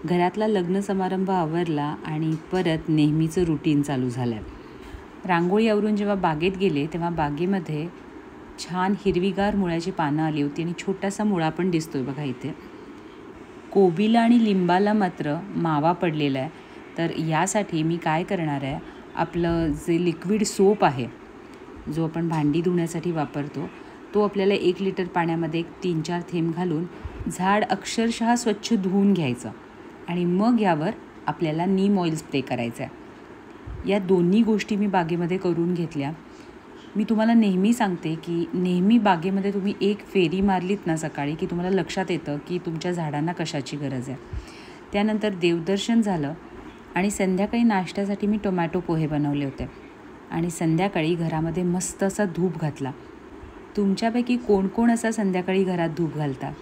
घरातला लग्न समारंभ आवरला आणि परत नेहमीचं रुटीन चालू झालं. रांगोळी आवरून जेव्हा बागेत गेले तेव्हा बागेमध्ये छान हिरवीगार मुळ्याची पानं आली होती आणि छोटासा मुळा पण दिसतोय बघा इथे. कोबीला आणि लिंबाला मात्र मावा पडलेला आहे. तर यासाठी मी काय करणार आहे, आपलं जे लिक्विड सोप आहे जो आपण भांडी धुण्यासाठी वापरतो तो आपल्याला 1 लिटर पाण्यामध्ये 3-4 थेंब घालून झाड अक्षरशः स्वच्छ धुवून घ्यायचं आणि मग यावर आपल्याला नीम ऑइल स्प्रे करायचं आहे. या दोन्ही गोष्टी मी बागेमध्ये करून घेतल्या. मी तुम्हाला नेहमी सांगते की नेहमी बागेमध्ये तुम्ही एक फेरी मारलीत ना सकाळी की तुम्हाला लक्षात येतं की तुमच्या झाडांना कशाची गरज आहे. त्यानंतर देवदर्शन झालं आणि संध्याकाळी नाश्त्यासाठी मी टोमॅटो पोहे बनवले होते आणि संध्याकाळी घरामध्ये मस्त असा धूप घातला. तुमच्यापैकी कोण कोण असा संध्याकाळी घरात धूप घालता?